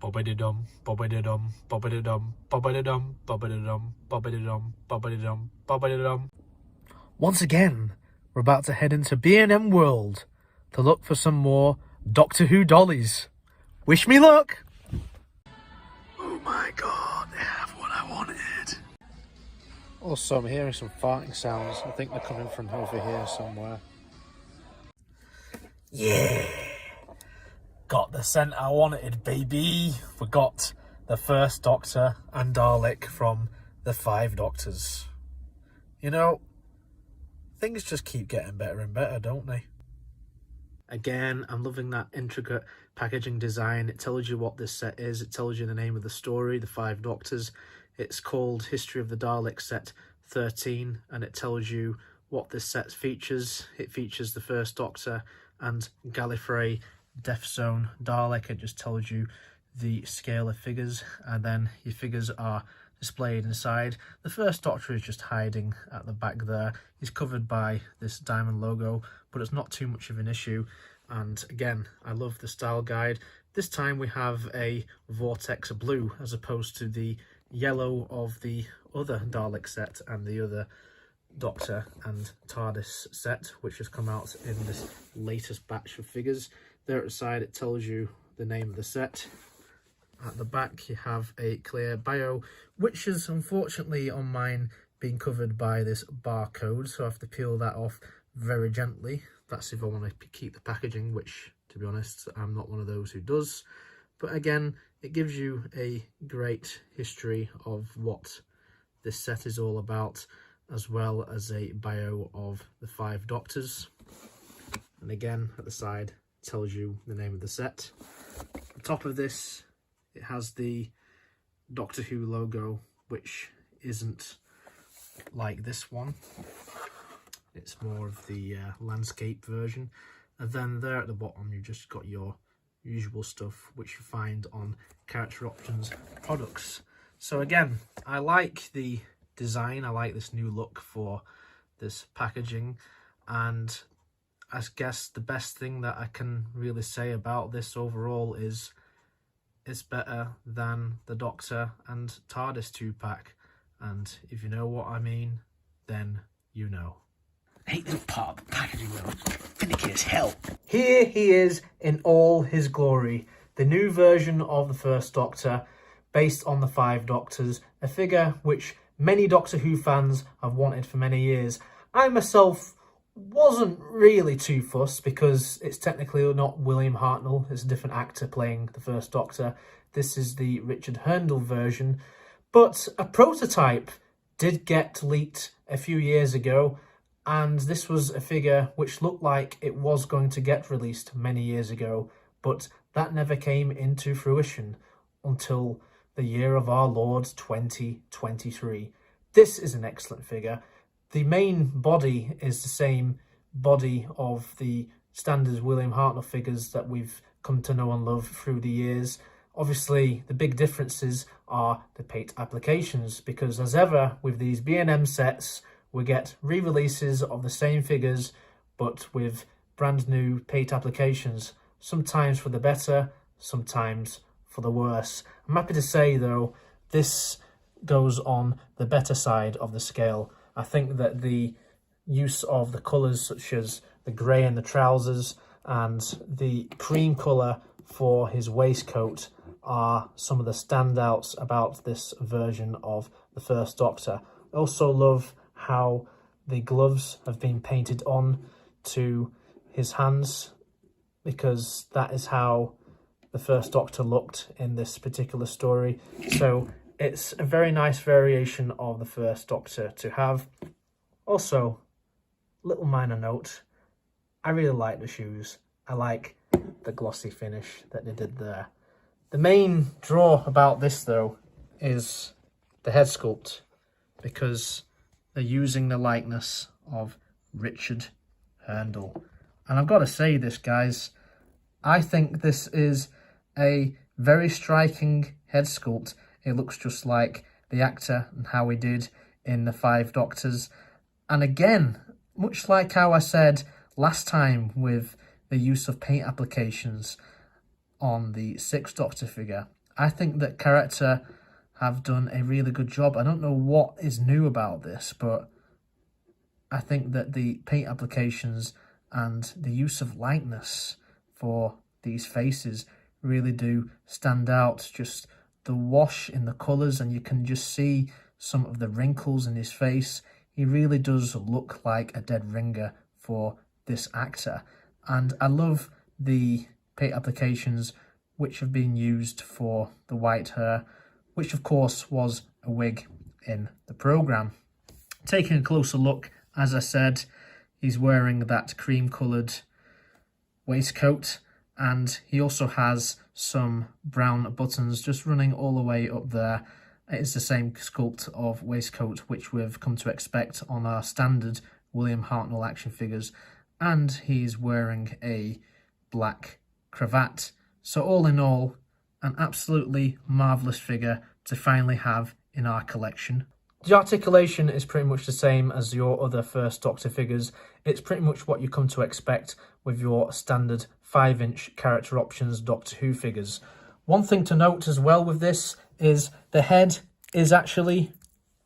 Bobbidi-dum, bobbidi-dum, bobbidi-dum, bobbidi-dum, bobbidi-dum, bobbidi-dum, bobbidi-dum, bobbidi-dum. Once again, we're about to head into B&M World to look for some more Doctor Who dollies. Wish me luck! Oh my god, they have what I wanted. Also, I'm hearing some farting sounds. I think they're coming from over here somewhere. Yeah! Got the scent I wanted, baby! We got the first Doctor and Dalek from the 5 Doctors. You know, things just keep getting better and better, don't they? Again, I'm loving that intricate packaging design. It tells you what this set is. It tells you the name of the story, the 5 Doctors. It's called History of the Daleks Set 13, and it tells you what this set features. It features the first Doctor and Gallifrey Death Zone Dalek. It just tells you the scale of figures, and then your figures are displayed inside. The first Doctor is just hiding at the back there. He's covered by this diamond logo, but it's not too much of an issue. And again, I love the style guide. This time we have a vortex blue as opposed to the yellow of the other Dalek set and the other Doctor and TARDIS set, which has come out in this latest batch of figures. There at the side it tells you the name of the set. At the back you have a clear bio, which is unfortunately on mine being covered by this barcode, so I have to peel that off very gently. That's if I want to keep the packaging, which, to be honest, I'm not one of those who does. But again, it gives you a great history of what this set is all about, as well as a bio of the 5 Doctors. And again, at the side, it tells you the name of the set. On top of this, it has the Doctor Who logo, which isn't like this one. It's more of the landscape version. And then there at the bottom, you've just got your usual stuff, which you find on Character Options products. So again, I like the design. I like this new look for this packaging. And I guess the best thing that I can really say about this overall is it's better than the Doctor and TARDIS 2-pack. And if you know what I mean, then you know. I hate this part of the packaging though. It's finicky as hell. Here he is in all his glory. The new version of the first Doctor, based on the 5 Doctors. A figure which many Doctor Who fans have wanted for many years. I myself wasn't really too fussed because it's technically not William Hartnell. It's a different actor playing the first Doctor. This is the Richard Hurndall version. But a prototype did get leaked a few years ago, and this was a figure which looked like it was going to get released many years ago, but that never came into fruition until the year of our Lord 2023. This is an excellent figure. The main body is the same body of the standard William Hartnell figures that we've come to know and love through the years. Obviously, the big differences are the paint applications, because as ever with these B&M sets, we get re-releases of the same figures, but with brand new paint applications, sometimes for the better, sometimes for the worse. I'm happy to say, though, this goes on the better side of the scale. I think that the use of the colours, such as the grey in the trousers and the cream colour for his waistcoat, are some of the standouts about this version of the first Doctor. I also love how the gloves have been painted on to his hands, because that is how the first Doctor looked in this particular story. So it's a very nice variation of the first Doctor to have. Also, little minor note, I really like the shoes. I like the glossy finish that they did there. The main draw about this, though, is the head sculpt, because they're using the likeness of Richard Hurndall. And I've got to say this, guys, I think this is a very striking head sculpt. It looks just like the actor and how he did in the 5 Doctors. And again, much like how I said last time with the use of paint applications on the 6th Doctor figure, I think that character have done a really good job. I don't know what is new about this, but I think that the paint applications and the use of lightness for these faces really do stand out. Just the wash in the colours, and you can just see some of the wrinkles in his face. He really does look like a dead ringer for this actor. And I love the paint applications which have been used for the white hair, which of course was a wig in the programme. Taking a closer look, as I said, he's wearing that cream-coloured waistcoat, and he also has some brown buttons just running all the way up there. It is the same sculpt of waistcoat which we've come to expect on our standard William Hartnell action figures, and he's wearing a black cravat. So all in all, an absolutely marvellous figure to finally have in our collection. The articulation is pretty much the same as your other First Doctor figures. It's pretty much what you come to expect with your standard 5-inch character options Doctor Who figures. One thing to note as well with this is the head is actually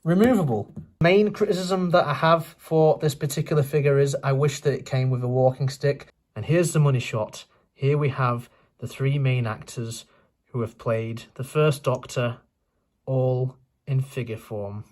removable. Main criticism that I have for this particular figure is I wish that it came with a walking stick. And here's the money shot. Here we have the 3 main actors who have played the First Doctor, all in figure form.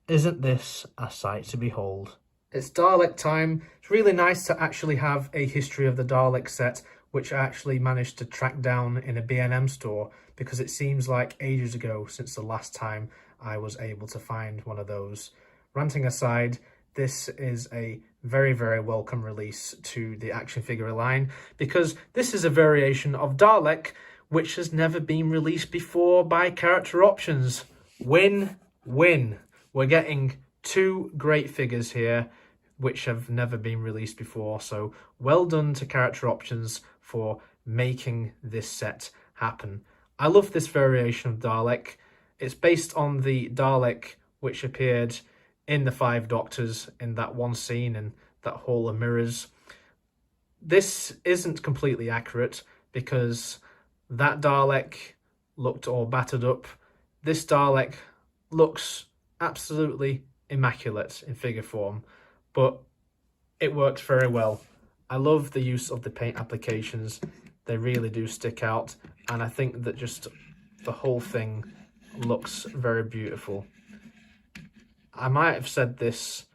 Isn't this a sight to behold? It's Dalek time. It's really nice to actually have a History of the Dalek set, which I actually managed to track down in a B&M store, because it seems like ages ago since the last time I was able to find one of those. Ranting aside, this is a very, very welcome release to the action figure line, because this is a variation of Dalek which has never been released before by Character Options. Win, win. We're getting 2 great figures here which have never been released before, so well done to Character Options for making this set happen. I love this variation of Dalek. It's based on the Dalek which appeared in the 5 Doctors in that one scene in that Hall of Mirrors. This isn't completely accurate because that Dalek looked all battered up. This Dalek looks absolutely immaculate in figure form, but it works very well. I love the use of the paint applications. They really do stick out, and I think that just the whole thing looks very beautiful. I might have said this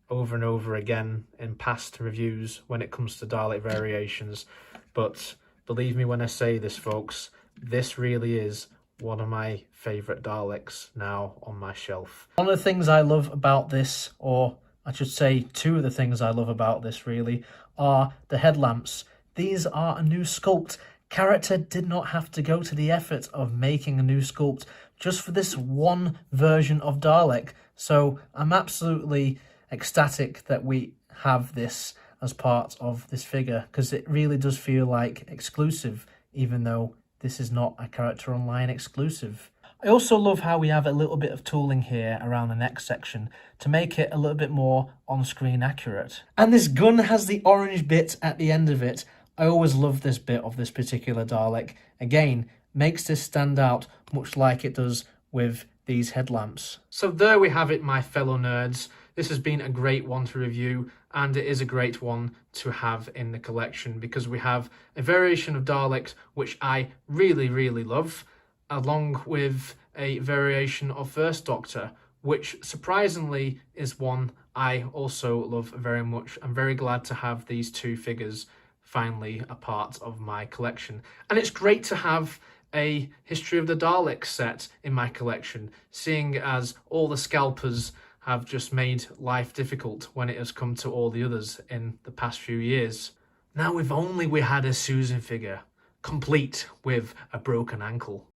over and over again in past reviews when it comes to Dalek variations, but believe me when I say this, folks, this really is one of my favourite Daleks now on my shelf. One of the things I love about this, or I should say 2 of the things I love about this really, are the headlamps. These are a new sculpt. Character did not have to go to the effort of making a new sculpt just for this one version of Dalek. So I'm absolutely ecstatic that we have this as part of this figure, because it really does feel like exclusive, even though this is not a Character Online exclusive. I also love how we have a little bit of tooling here around the neck section to make it a little bit more on-screen accurate. And this gun has the orange bit at the end of it. I always love this bit of this particular Dalek. Again, makes this stand out much like it does with these headlamps. So there we have it, my fellow nerds. This has been a great one to review, and it is a great one to have in the collection because we have a variation of Daleks which I really, really love, along with a variation of First Doctor, which surprisingly is one I also love very much. I'm very glad to have these 2 figures finally a part of my collection. And it's great to have a History of the Daleks set in my collection, seeing as all the scalpers have just made life difficult when it has come to all the others in the past few years. Now if only we had a Susan figure, complete with a broken ankle.